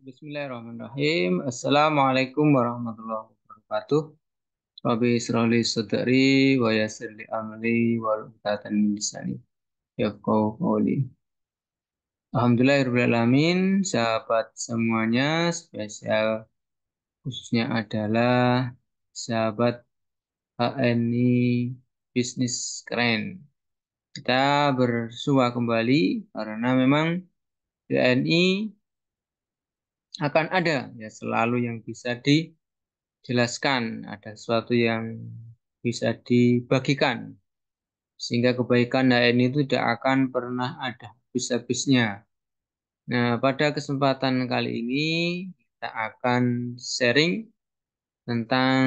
Bismillahirrahmanirrahim. Assalamualaikum warahmatullahi wabarakatuh. Rabbi israh li sadri wa yassir li amri wa uqdatan min lisani yafqahu qawli. Alhamdulillahirabbil alamin, sahabat semuanya, spesial khususnya adalah sahabat HNI Bisnis Keren. Kita bersua kembali karena memang HNI akan ada ya selalu yang bisa dijelaskan, ada sesuatu yang bisa dibagikan sehingga kebaikan HNI itu tidak akan pernah ada habis-habisnya. Nah, pada kesempatan kali ini kita akan sharing tentang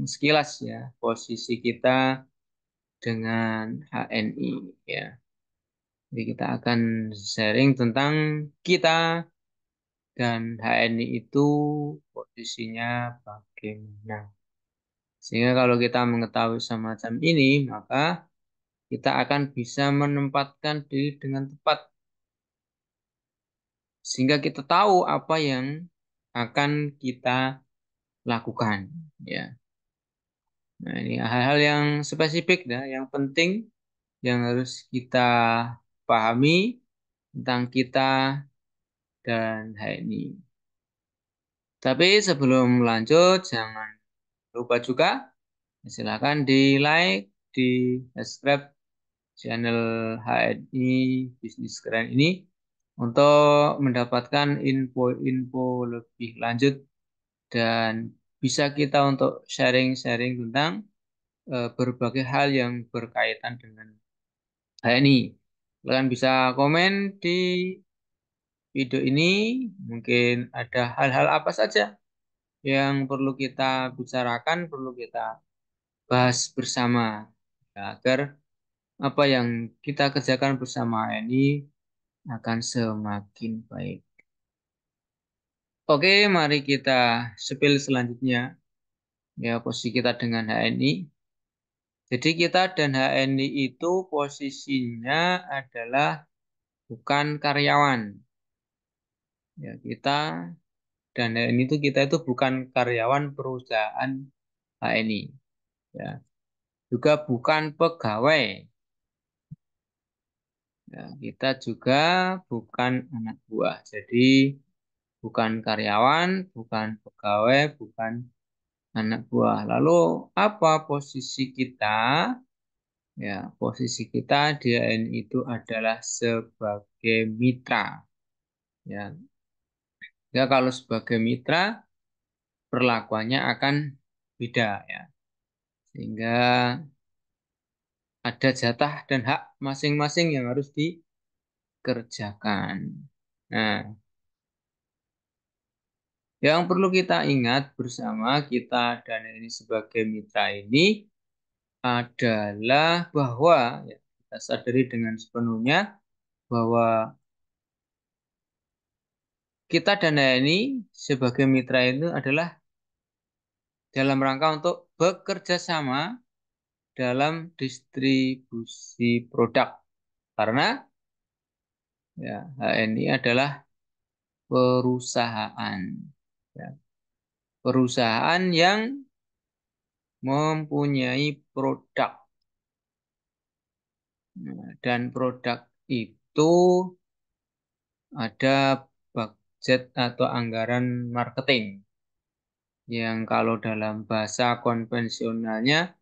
sekilas ya posisi kita dengan HNI ya. Jadi kita akan sharing tentang kita dan HNI itu posisinya bagaimana. Sehingga kalau kita mengetahui semacam ini, maka kita akan bisa menempatkan diri dengan tepat. Sehingga kita tahu apa yang akan kita lakukan. Ya. Nah, ini hal-hal yang spesifik, ya, yang penting, yang harus kita pahami tentang kita dan HNI. Tapi sebelum lanjut, jangan lupa juga silakan di like, di subscribe channel HNI Bisnis Keren ini untuk mendapatkan info-info lebih lanjut dan bisa kita untuk sharing-sharing tentang berbagai hal yang berkaitan dengan HNI. Kalian bisa komen di video ini, mungkin ada hal-hal apa saja yang perlu kita bicarakan, perlu kita bahas bersama ya, agar apa yang kita kerjakan bersama ini akan semakin baik. Oke, mari kita spill selanjutnya ya posisi kita dengan HNI. Jadi kita dan HNI itu posisinya adalah bukan karyawan. Ya, kita dan HNI itu kita itu bukan karyawan perusahaan HNI. Ya, juga bukan pegawai. Ya, kita juga bukan anak buah. Jadi bukan karyawan, bukan pegawai, bukan anak buah. Lalu apa posisi kita? Ya, posisi kita di AN itu adalah sebagai mitra. Ya, ya kalau sebagai mitra perlakuannya akan beda ya. Sehingga ada jatah dan hak masing-masing yang harus dikerjakan. Nah, yang perlu kita ingat bersama kita dan ini sebagai mitra ini adalah bahwa ya, kita sadari dengan sepenuhnya bahwa kita dan ini sebagai mitra itu adalah dalam rangka untuk bekerja sama dalam distribusi produk. Karena ya, HNI adalah perusahaan. Ya, perusahaan yang mempunyai produk. Nah, dan produk itu ada budget atau anggaran marketing yang kalau dalam bahasa konvensionalnya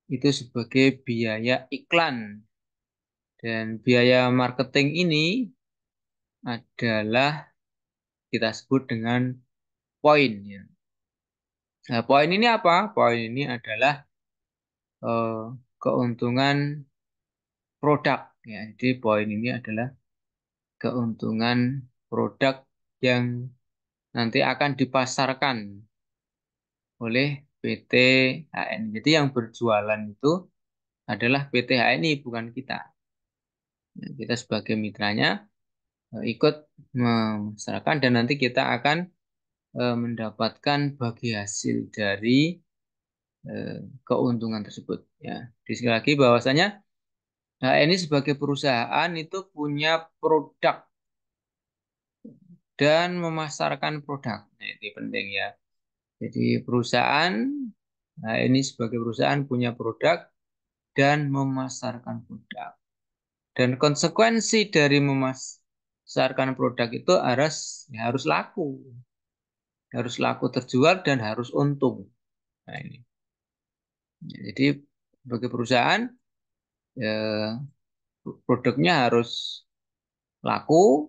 itu sebagai biaya iklan. Dan biaya marketing ini adalah kita sebut dengan poin. Ya. Nah, poin ini apa? Poin ini adalah eh, keuntungan produk. Ya. Jadi poin ini adalah keuntungan produk yang nanti akan dipasarkan oleh PT HNI. Jadi yang berjualan itu adalah PT HNI, bukan kita. Nah, kita sebagai mitranya ikut memasarkan dan nanti kita akan mendapatkan bagi hasil dari eh, keuntungan tersebut. Ya, di sekali lagi bahwasanya HNI sebagai perusahaan itu punya produk dan memasarkan produk. Nah, ini penting ya. Jadi perusahaan, nah ini sebagai perusahaan punya produk dan memasarkan produk. Dan konsekuensi dari memasarkan produk itu harus laku. Harus laku terjual dan harus untung. Nah, ini. Jadi bagi perusahaan ya, produknya harus laku,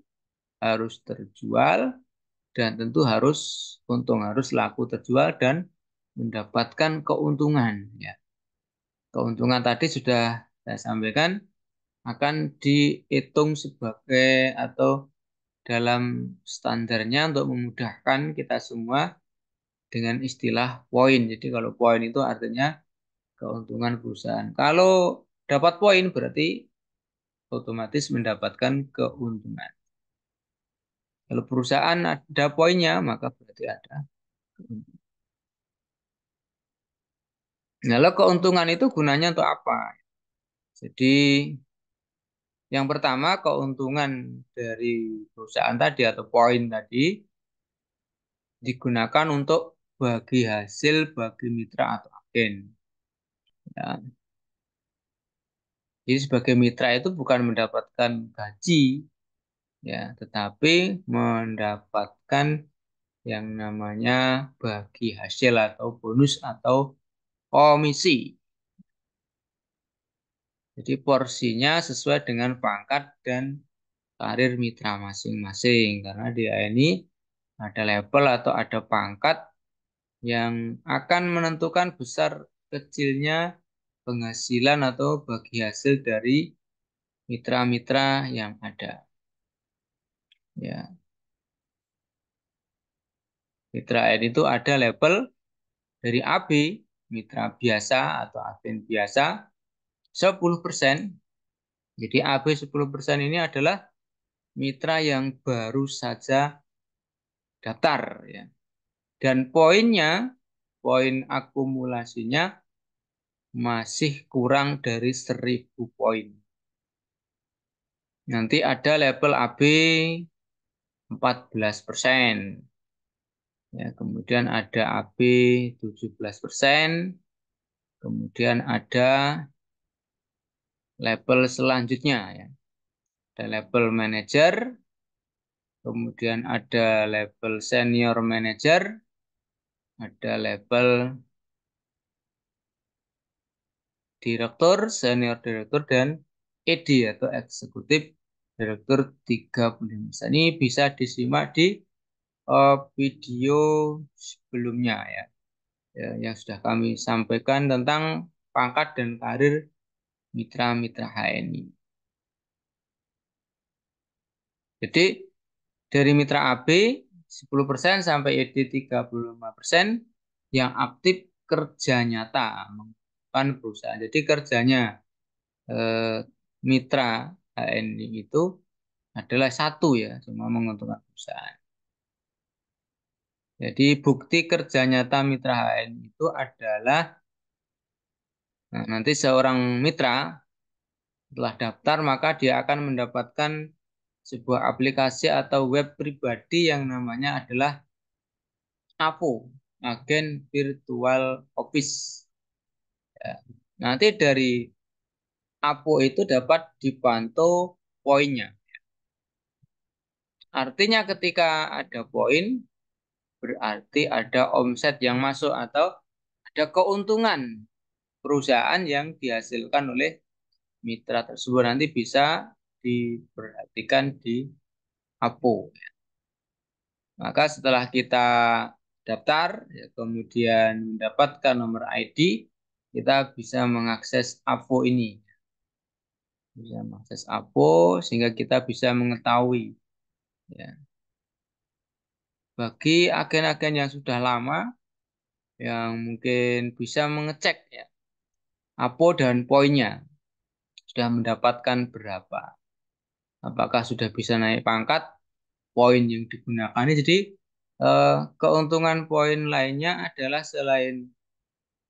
harus terjual, dan tentu harus untung, harus laku terjual dan mendapatkan keuntungan. Ya. Keuntungan tadi sudah saya sampaikan akan dihitung sebagai atau dalam standarnya untuk memudahkan kita semua dengan istilah poin. Jadi kalau poin itu artinya keuntungan perusahaan. Kalau dapat poin berarti otomatis mendapatkan keuntungan. Kalau perusahaan ada poinnya, maka berarti ada keuntungan. Nah, lalu keuntungan itu gunanya untuk apa? Jadi yang pertama keuntungan dari perusahaan tadi atau poin tadi digunakan untuk bagi hasil bagi mitra atau agen. Ya. Jadi sebagai mitra itu bukan mendapatkan gaji, ya, tetapi mendapatkan yang namanya bagi hasil atau bonus atau komisi. Jadi porsinya sesuai dengan pangkat dan karir mitra masing-masing. Karena di ini ada level atau ada pangkat yang akan menentukan besar kecilnya penghasilan atau bagi hasil dari mitra-mitra yang ada. Ya, mitra N itu ada level dari AB, mitra biasa atau agen biasa 10%. Jadi AB 10% ini adalah mitra yang baru saja daftar ya. Dan poin akumulasinya masih kurang dari 1.000 poin. Nanti ada level AB 14%. Ya, kemudian ada AB 17%. Kemudian ada level selanjutnya ya. Ada level manager, kemudian ada level senior manager, ada level direktur, senior direktur, dan ED atau eksekutif direktur 35. Ini bisa disimak di video sebelumnya ya, yang sudah kami sampaikan tentang pangkat dan karir mitra-mitra HNI. Jadi dari mitra AB 10% sampai ED 35% yang aktif kerja nyata menggunakan perusahaan. Jadi kerjanya mitra HNI itu adalah satu ya, cuma menguntungkan perusahaan. Jadi bukti kerja nyata mitra HNI itu adalah nanti seorang mitra setelah daftar maka dia akan mendapatkan sebuah aplikasi atau web pribadi yang namanya adalah AVO, Agen Virtual Office. Ya. Nanti dari AVO itu dapat dipantau poinnya. Artinya ketika ada poin, berarti ada omset yang masuk atau ada keuntungan perusahaan yang dihasilkan oleh mitra tersebut. Nanti bisa diperhatikan di APO. Maka setelah kita daftar, ya, kemudian mendapatkan nomor ID, kita bisa mengakses APO ini. Bisa mengakses APO sehingga kita bisa mengetahui. Ya. Bagi agen-agen yang sudah lama, yang mungkin bisa mengecek ya, APO dan poinnya sudah mendapatkan berapa. Apakah sudah bisa naik pangkat, poin yang digunakan ini. Jadi keuntungan poin lainnya adalah selain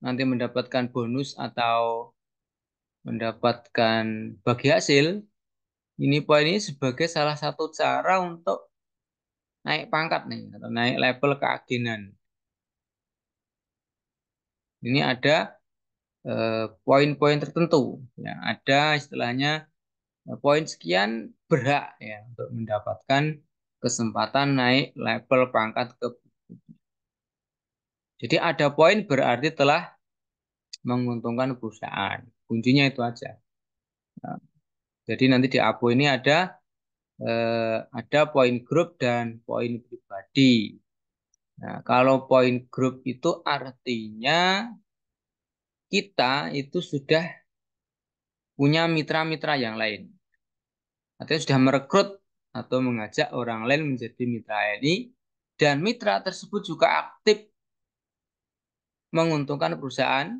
nanti mendapatkan bonus atau mendapatkan bagi hasil, ini poin ini sebagai salah satu cara untuk naik pangkat nih atau naik level keagenan. Ini ada poin-poin tertentu. Ya, ada istilahnya poin sekian berhak ya untuk mendapatkan kesempatan naik level pangkat ke. Jadi ada poin berarti telah menguntungkan perusahaan. Kuncinya itu aja. Nah, jadi nanti di APO ini ada poin grup dan poin pribadi. Nah, kalau poin grup itu artinya kita itu sudah punya mitra-mitra yang lain. Artinya sudah merekrut atau mengajak orang lain menjadi mitra ini dan mitra tersebut juga aktif menguntungkan perusahaan.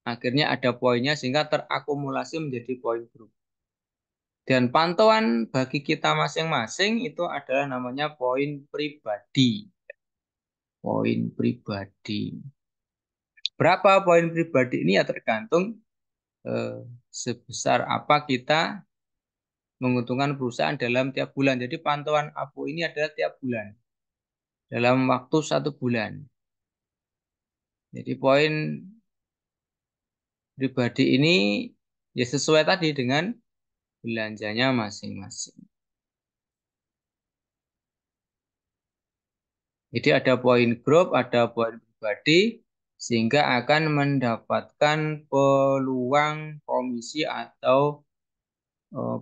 Akhirnya ada poinnya sehingga terakumulasi menjadi poin grup. Dan pantauan bagi kita masing-masing itu adalah namanya poin pribadi. Poin pribadi. Berapa poin pribadi ini ya tergantung eh, sebesar apa kita menguntungkan perusahaan dalam tiap bulan. Jadi pantauan APO ini adalah tiap bulan dalam waktu 1 bulan. Jadi poin pribadi ini ya sesuai tadi dengan belanjanya masing-masing. Jadi ada poin grup, ada poin pribadi, sehingga akan mendapatkan peluang komisi atau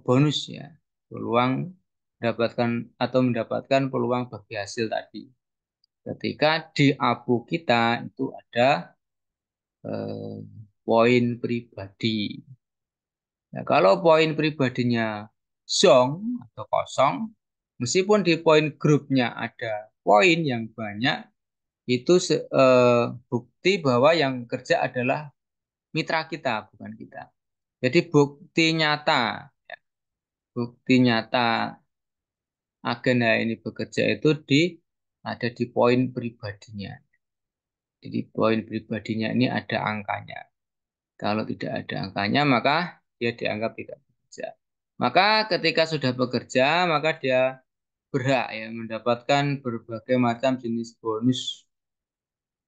bonus ya, peluang mendapatkan peluang bagi hasil tadi. Ketika di APO kita itu ada eh, poin pribadi. Nah, kalau poin pribadinya zong atau kosong, meskipun di poin grupnya ada poin yang banyak, itu bukti bahwa yang kerja adalah mitra kita, bukan kita. Jadi bukti nyata agenda ini bekerja itu ada di poin pribadinya. Jadi poin pribadinya ini ada angkanya. Kalau tidak ada angkanya, maka dia dianggap tidak bekerja. Maka ketika sudah bekerja, maka dia berhak ya mendapatkan berbagai macam jenis bonus.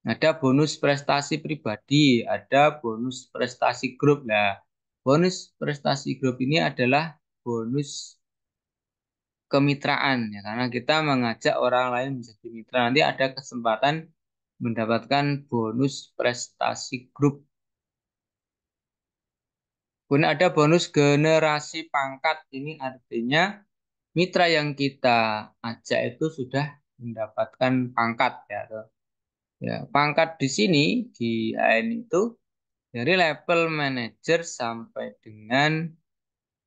Ada bonus prestasi pribadi, ada bonus prestasi grup. Nah, bonus prestasi grup ini adalah bonus kemitraan ya, karena kita mengajak orang lain menjadi mitra. Nanti ada kesempatan mendapatkan bonus prestasi grup. Kemudian ada bonus generasi pangkat. Ini artinya mitra yang kita ajak itu sudah mendapatkan pangkat ya. Ya, pangkat di sini di AN itu dari level manajer sampai dengan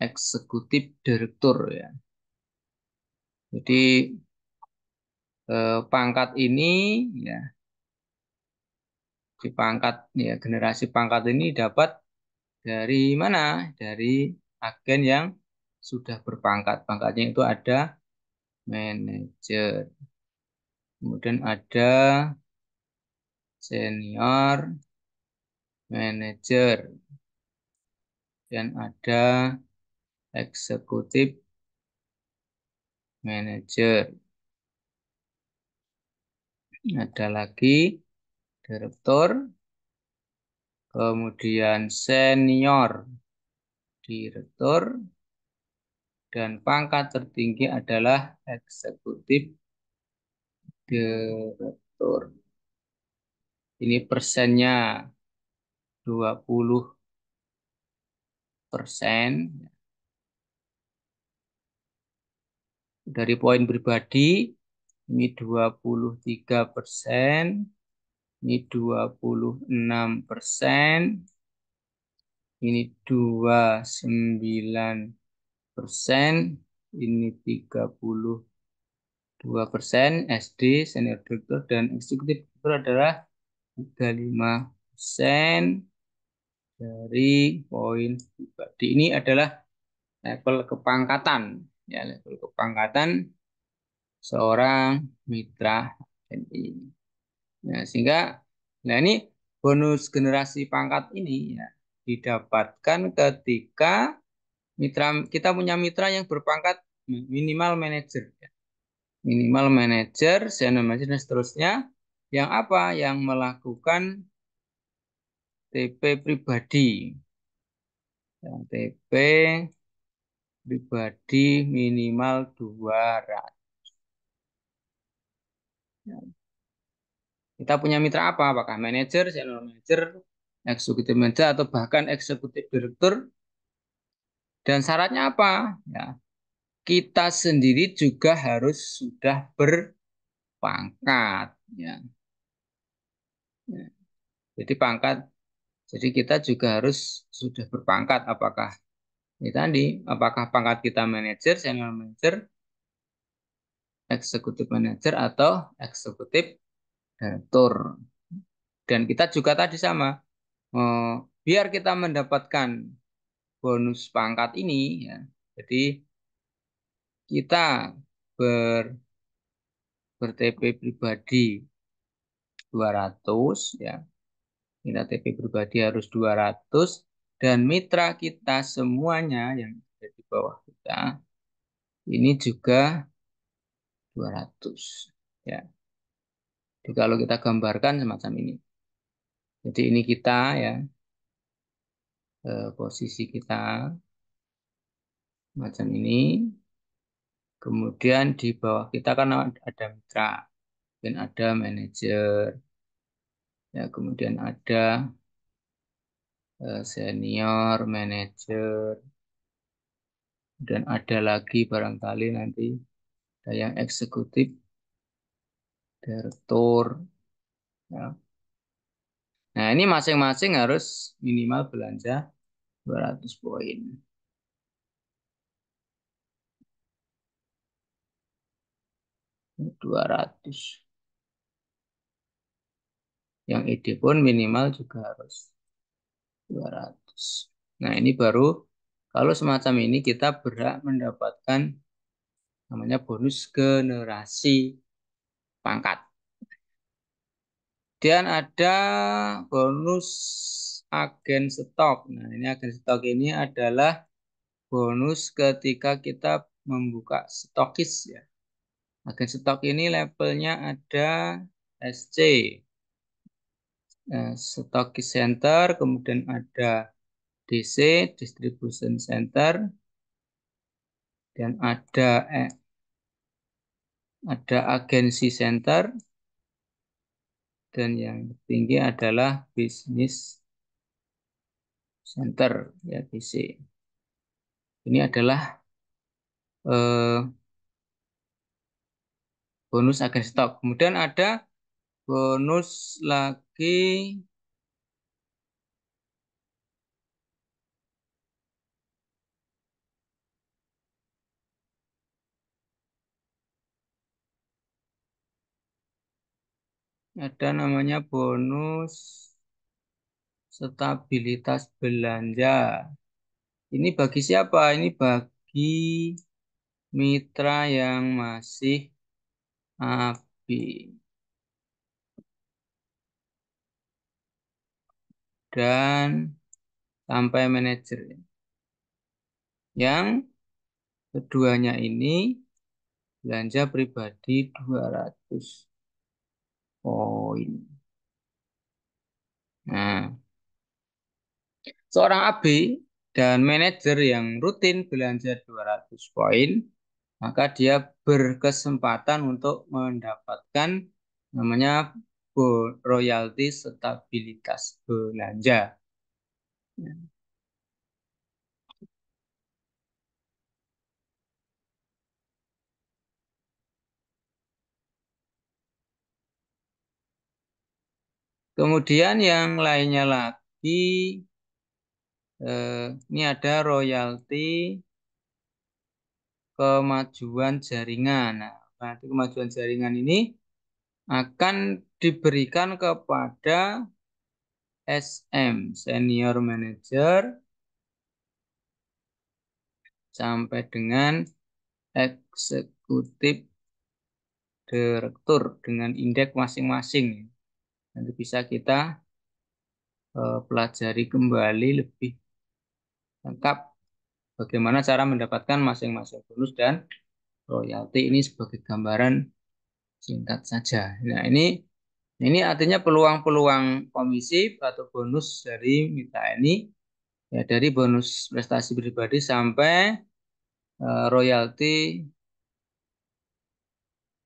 eksekutif direktur ya. Jadi pangkat ini ya di pangkat ya generasi pangkat ini dapat dari mana? Dari agen yang sudah berpangkat. Pangkatnya itu ada manajer. Kemudian ada senior manager dan ada eksekutif manager. Ada lagi direktur, kemudian senior direktur, dan pangkat tertinggi adalah eksekutif direktur. Ini persennya 20%. Dari poin pribadi, ini 23%, ini 26%, ini 29%, ini 32%, SD, senior direktur, dan eksekutif direktur adalah 35% dari poin pribadi. Ini adalah level kepangkatan. Ya, level kepangkatan seorang mitra TNI. Nah, sehingga nah ini bonus generasi pangkat ini ya didapatkan ketika kita punya mitra yang berpangkat minimal manajer. Ya. minimal manajer, senior manager, dan seterusnya. Yang apa? Yang melakukan TP pribadi. Yang TP pribadi minimal 200. Kita punya mitra apa? Apakah manajer, senior manager, eksekutif manager, atau bahkan eksekutif direktur? Dan syaratnya apa? Ya, kita sendiri juga harus sudah berpangkat. Ya. Ya. Jadi pangkat, jadi kita juga harus sudah berpangkat. Apakah ini tadi, apakah pangkat kita manajer, senior manager, eksekutif manager, atau eksekutif direktur? Dan kita juga tadi sama, eh, biar kita mendapatkan bonus pangkat ini, ya. Jadi kita ber ber-TP pribadi 200, ya. Kita TP pribadi harus 200 dan mitra kita semuanya yang ada di bawah kita ini juga 200. Ya. Jadi kalau kita gambarkan semacam ini. Jadi ini kita, ya, posisi kita macam ini. Kemudian di bawah kita kan ada mitra, dan ada manajer, ya, kemudian ada senior manager, dan ada lagi barangkali nanti ada yang eksekutif direktur, ya. Nah, ini masing-masing harus minimal belanja 200 poin. 200. Yang ID pun minimal juga harus 200. Nah, ini baru kalau semacam ini kita berhak mendapatkan namanya bonus generasi pangkat. Dan ada bonus agen stok. Nah, ini agen stok ini adalah bonus ketika kita membuka stokis, ya. Agen stok ini levelnya ada SC, Stokis Center, kemudian ada DC, Distribution Center, dan ada agensi center, dan yang tinggi adalah Business Center, ya, BC. Ini adalah bonus agen stok. Kemudian ada bonus lagi, ada namanya bonus stabilitas belanja. Ini bagi siapa? Ini bagi mitra yang masih ABI dan sampai manajer. Yang keduanya ini belanja pribadi 200 poin. Nah, seorang AB dan manajer yang rutin belanja 200 poin, maka dia berkesempatan untuk mendapatkan namanya royalti stabilitas belanja. Kemudian yang lainnya lagi, ini ada royalti kemajuan jaringan. Nah, nanti kemajuan jaringan ini akan diberikan kepada SM, Senior Manager, sampai dengan Eksekutif Direktur dengan indeks masing-masing. Nanti bisa kita pelajari kembali lebih lengkap bagaimana cara mendapatkan masing-masing bonus dan royalti ini sebagai gambaran singkat saja. Nah, ini artinya peluang-peluang komisi atau bonus dari mitra ini ya dari bonus prestasi pribadi sampai royalti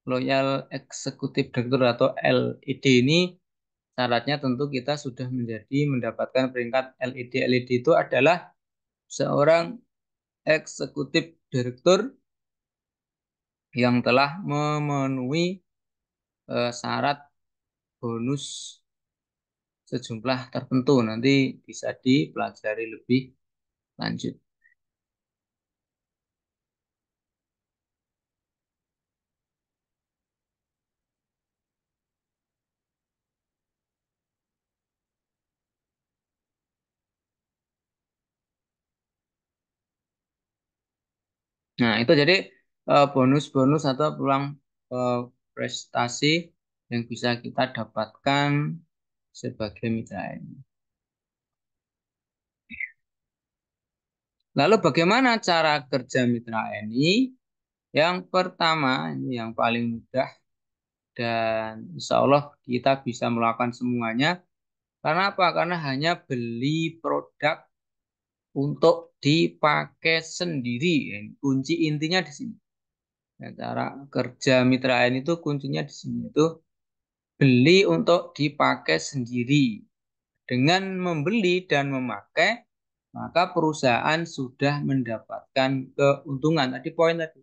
Loyal Executive Director atau LED ini syaratnya tentu kita sudah mendapatkan peringkat LED. LED itu adalah seorang eksekutif direktur yang telah memenuhi syarat bonus sejumlah tertentu. Nanti bisa dipelajari lebih lanjut. Nah, itu jadi bonus-bonus atau peluang eh, prestasi yang bisa kita dapatkan sebagai mitra ini. Lalu bagaimana cara kerja mitra ini? Yang pertama, ini yang paling mudah dan insya Allah kita bisa melakukan semuanya. Karena apa? Karena hanya beli produk untuk dipakai sendiri. Kunci intinya di sini. Ya, cara kerja mitra ini itu kuncinya di sini itu beli untuk dipakai sendiri. Dengan membeli dan memakai, maka perusahaan sudah mendapatkan keuntungan. Tadi poin tadi.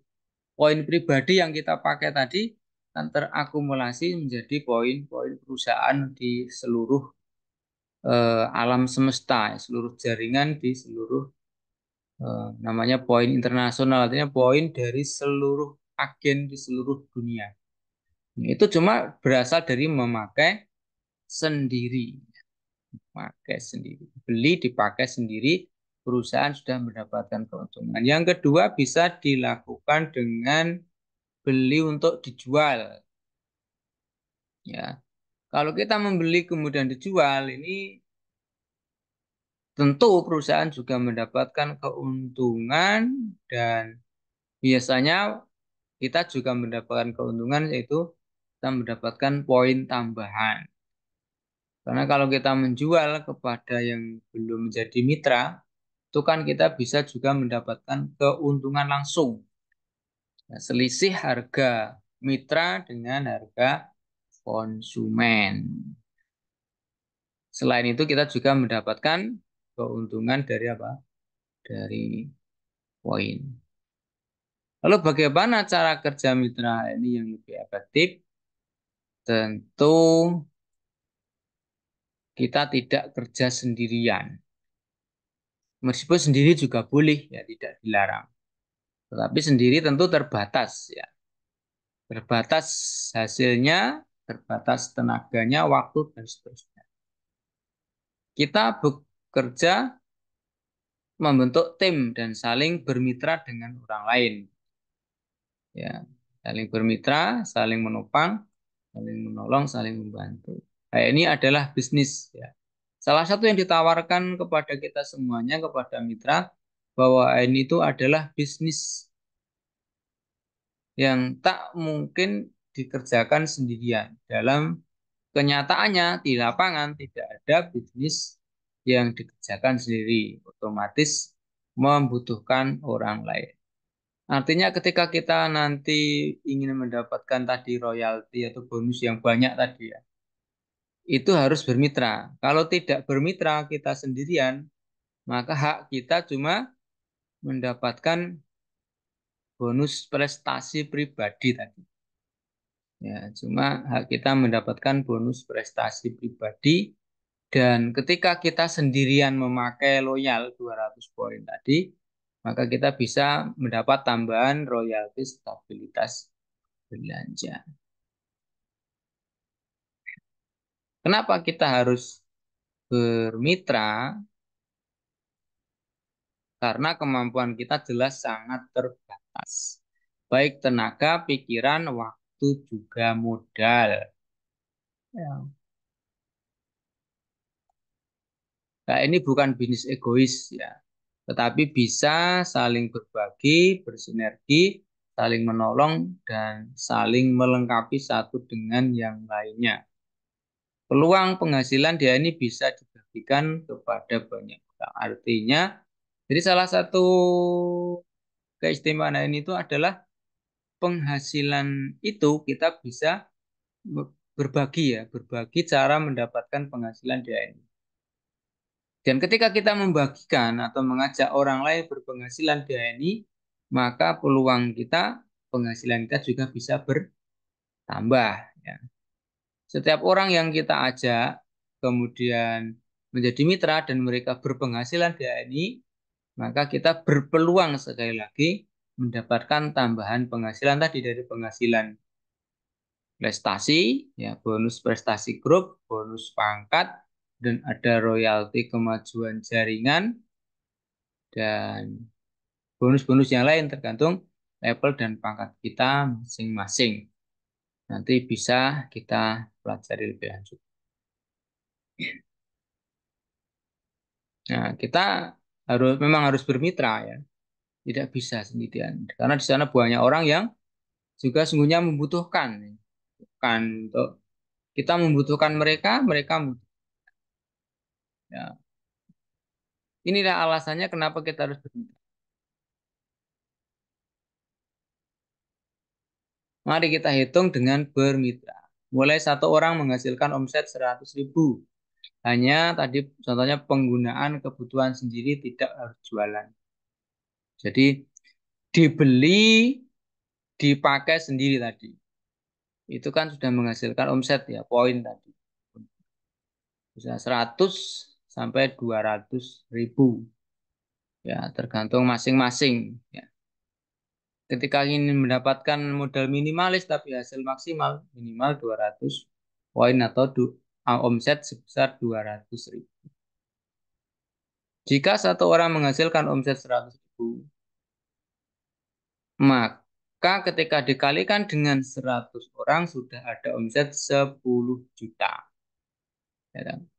Poin pribadi yang kita pakai tadi akan terakumulasi menjadi poin-poin perusahaan di seluruh alam semesta, ya, seluruh jaringan di seluruh namanya poin internasional, artinya poin dari seluruh agen di seluruh dunia. Itu cuma berasal dari memakai sendiri, pakai sendiri, beli dipakai sendiri, perusahaan sudah mendapatkan keuntungan. Yang kedua bisa dilakukan dengan beli untuk dijual. Ya, kalau kita membeli kemudian dijual, ini tentu perusahaan juga mendapatkan keuntungan dan biasanya kita juga mendapatkan keuntungan yaitu kita mendapatkan poin tambahan. Karena kalau kita menjual kepada yang belum menjadi mitra, itu kan kita bisa juga mendapatkan keuntungan langsung. Nah, selisih harga mitra dengan harga konsumen. Selain itu kita juga mendapatkan keuntungan dari apa? Dari poin. Lalu bagaimana cara kerja mitra ini yang lebih efektif? Tentu kita tidak kerja sendirian. Meskipun sendiri juga boleh, ya tidak dilarang. Tetapi sendiri tentu terbatas, ya. Terbatas hasilnya, terbatas tenaganya, waktu, dan seterusnya. Kita bekerja membentuk tim dan saling bermitra dengan orang lain. Ya, saling bermitra, saling menopang, saling menolong, saling membantu. Nah, ini adalah bisnis, ya. Salah satu yang ditawarkan kepada kita semuanya, kepada mitra, bahwa ini itu adalah bisnis yang tak mungkin dikerjakan sendirian. Dalam kenyataannya, di lapangan tidak ada bisnis yang dikerjakan sendiri. Otomatis membutuhkan orang lain. Artinya ketika kita nanti ingin mendapatkan tadi royalti atau bonus yang banyak tadi ya, itu harus bermitra. Kalau tidak bermitra kita sendirian, maka hak kita cuma mendapatkan bonus prestasi pribadi tadi. Ya, cuma hak kita mendapatkan bonus prestasi pribadi dan ketika kita sendirian memakai loyal 200 poin tadi, maka kita bisa mendapat tambahan royalti stabilitas belanja. Kenapa kita harus bermitra? Karena kemampuan kita jelas sangat terbatas. Baik tenaga, pikiran, waktu, juga modal. Ya. Nah, ini bukan bisnis egois ya, tetapi bisa saling berbagi, bersinergi, saling menolong, dan saling melengkapi satu dengan yang lainnya. Peluang penghasilan dia ini bisa dibagikan kepada banyak orang. Artinya, jadi salah satu keistimewaan ini itu adalah penghasilan itu kita bisa berbagi ya, berbagi cara mendapatkan penghasilan DAI. Dan ketika kita membagikan atau mengajak orang lain berpenghasilan DAI, maka peluang kita, penghasilan kita juga bisa bertambah. Ya. Setiap orang yang kita ajak kemudian menjadi mitra dan mereka berpenghasilan DAI, maka kita berpeluang sekali lagi mendapatkan tambahan penghasilan tadi dari penghasilan prestasi, ya bonus prestasi grup, bonus pangkat, dan ada royalti kemajuan jaringan, dan bonus-bonus yang lain tergantung level dan pangkat kita masing-masing. Nanti bisa kita pelajari lebih lanjut. Nah, kita memang harus bermitra ya, tidak bisa sendirian. Karena di sana banyak orang yang juga sungguhnya membutuhkan. Kan untuk kita membutuhkan mereka, mereka ya. Inilah alasannya kenapa kita harus bermitra. Mari kita hitung dengan bermitra. Mulai satu orang menghasilkan omset 100.000. Hanya tadi contohnya penggunaan kebutuhan sendiri, tidak harus jualan. Jadi dibeli, dipakai sendiri tadi. Itu kan sudah menghasilkan omset ya, poin tadi. Bisa 100 sampai 200.000. Ya, tergantung masing-masing. Ya. Ketika ingin mendapatkan modal minimalis tapi hasil maksimal minimal 200 poin atau omset sebesar 200.000. Jika satu orang menghasilkan omset 100.000, maka ketika dikalikan dengan 100 orang sudah ada omset 10 juta. Ya kan?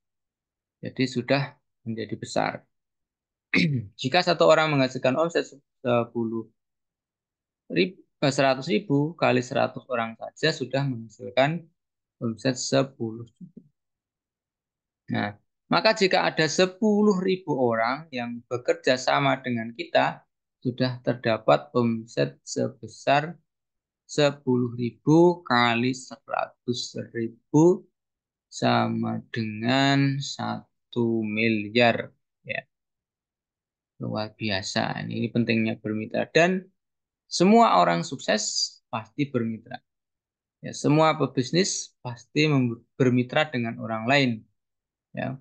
Jadi sudah menjadi besar. Jika satu orang menghasilkan omset 100.000 kali 100 orang saja sudah menghasilkan omset 10 juta. Nah, maka jika ada 10.000 orang yang bekerja sama dengan kita, sudah terdapat omset sebesar 10.000 kali 100.000 sama dengan 1 miliar. Ya, luar biasa. Ini pentingnya bermitra. Dan semua orang sukses pasti bermitra. Ya, semua pebisnis pasti bermitra dengan orang lain. Ya,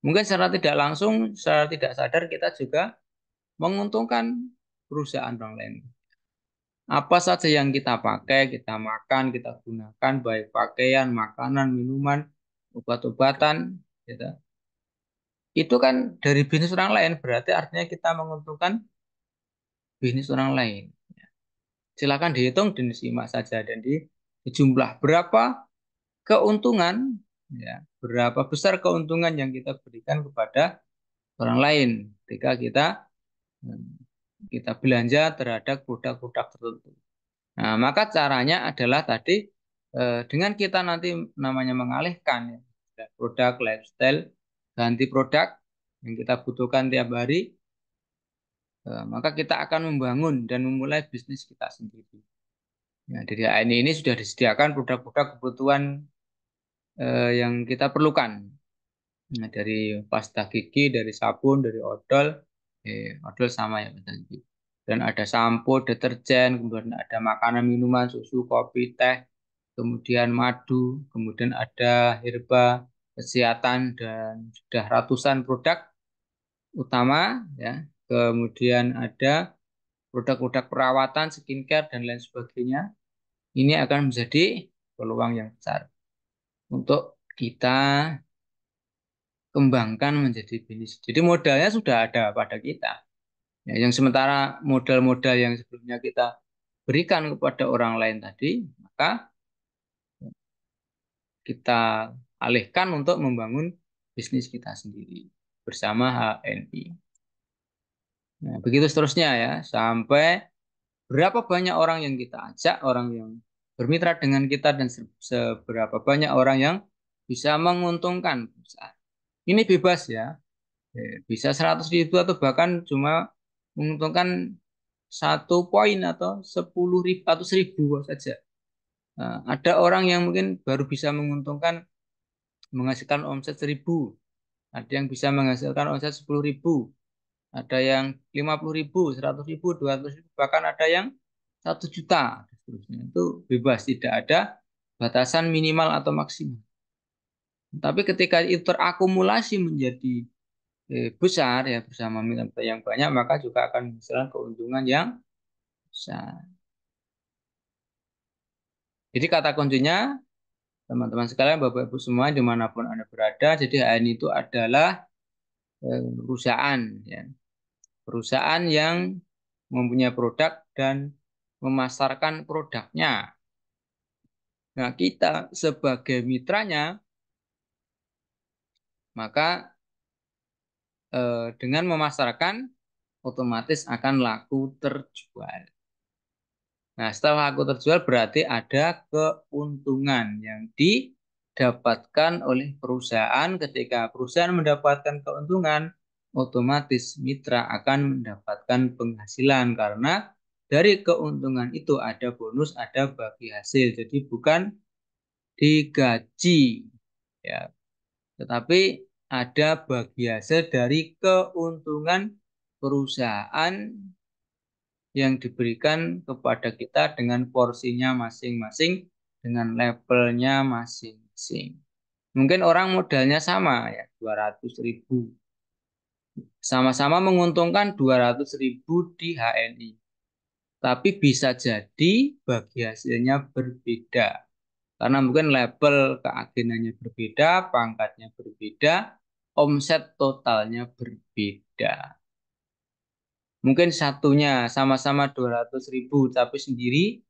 mungkin secara tidak langsung, secara tidak sadar kita juga menguntungkan perusahaan orang lain. Apa saja yang kita pakai, kita makan, kita gunakan, baik pakaian, makanan, minuman, obat-obatan, gitu. Itu kan dari bisnis orang lain, berarti artinya kita menguntungkan bisnis orang lain. Silakan dihitung dan disimak saja dan di jumlah berapa keuntungan, ya, berapa besar keuntungan yang kita berikan kepada orang lain ketika kita belanja terhadap produk-produk tertentu. Nah, maka caranya adalah tadi dengan kita nanti namanya mengalihkan ya, produk lifestyle, ganti produk yang kita butuhkan tiap hari, maka kita akan membangun dan memulai bisnis kita sendiri. Ya, dari ini sudah disediakan produk-produk kebutuhan yang kita perlukan. Nah, dari pasta gigi, dari sabun, dari odol sama ya tadi. Dan ada sampo, deterjen, kemudian ada makanan, minuman, susu, kopi, teh, kemudian madu, kemudian ada herba, kesehatan, dan sudah ratusan produk utama ya. Kemudian ada produk-produk perawatan, skincare, dan lain sebagainya. Ini akan menjadi peluang yang besar untuk kita kembangkan menjadi bisnis. Jadi modalnya sudah ada pada kita. Ya, yang sementara modal-modal yang sebelumnya kita berikan kepada orang lain tadi, maka kita alihkan untuk membangun bisnis kita sendiri bersama HNI. Nah, begitu seterusnya ya, sampai berapa banyak orang yang kita ajak, orang yang bermitra dengan kita, dan seberapa banyak orang yang bisa menguntungkan perusahaan. Ini bebas ya. Bisa 100.000 atau bahkan cuma menguntungkan 1 poin atau 10.000 atau 1.000 saja. Nah, ada orang yang mungkin baru bisa menguntungkan menghasilkan omset 1.000, ada yang bisa menghasilkan omset 10.000, ada yang 50.000, 100.000, 200.000, bahkan ada yang 1 juta. Itu bebas, tidak ada batasan minimal atau maksimal. Tapi ketika itu terakumulasi menjadi besar ya bersama mitra yang banyak, maka juga akan menghasilkan keuntungan yang besar. Jadi kata kuncinya, teman-teman sekalian, Bapak Ibu semua dimanapun Anda berada, jadi HN itu adalah perusahaan ya. Perusahaan yang mempunyai produk dan memasarkan produknya. Nah, kita sebagai mitranya, maka dengan memasarkan otomatis akan laku terjual. Nah, setelah laku terjual berarti ada keuntungan yang didapatkan oleh perusahaan. Ketika perusahaan mendapatkan keuntungan, otomatis mitra akan mendapatkan penghasilan karena dari keuntungan itu ada bonus, ada bagi hasil. Jadi bukan digaji ya, tetapi ada bagi hasil dari keuntungan perusahaan yang diberikan kepada kita dengan porsinya masing-masing, dengan levelnya masing-masing. Mungkin orang modalnya sama ya, 200.000. Sama-sama menguntungkan 200.000 di HNI. Tapi bisa jadi bagi hasilnya berbeda. Karena mungkin level keagenannya berbeda, pangkatnya berbeda, omset totalnya berbeda. Mungkin satunya sama-sama 200.000 tapi sendiri,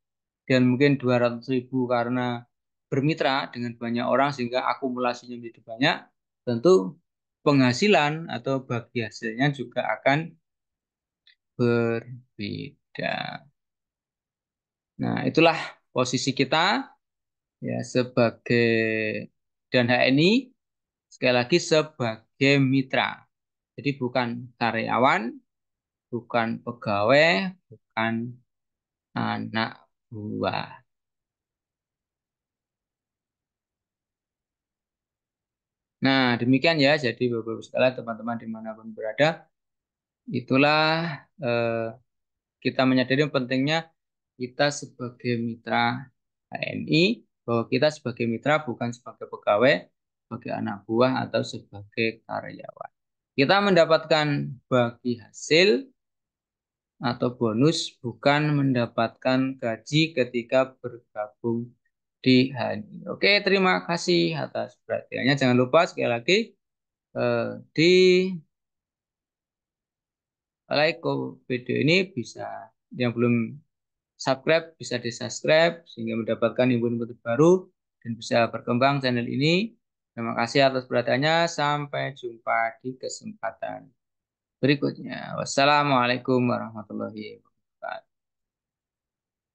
dan mungkin 200.000 karena bermitra dengan banyak orang sehingga akumulasinya menjadi banyak. Tentu penghasilan atau bagi hasilnya juga akan berbeda. Nah, itulah posisi kita ya sebagai, dan HNI sekali lagi sebagai mitra. Jadi bukan karyawan, bukan pegawai, bukan anak buah. Nah, demikian ya. Jadi Bapak-Ibu sekalian, teman-teman dimanapun berada, itulah eh, kita menyadari pentingnya kita sebagai mitra HNI, bahwa kita sebagai mitra bukan sebagai pegawai, sebagai anak buah, atau sebagai karyawan. Kita mendapatkan bagi hasil atau bonus, bukan mendapatkan gaji ketika bergabung di HNI. Oke, terima kasih atas perhatiannya. Jangan lupa sekali lagi di like video ini, bisa yang belum subscribe bisa di subscribe sehingga mendapatkan info-info terbaru dan bisa berkembang channel ini. Terima kasih atas perhatiannya. Sampai jumpa di kesempatan berikutnya. Wassalamualaikum warahmatullahi wabarakatuh.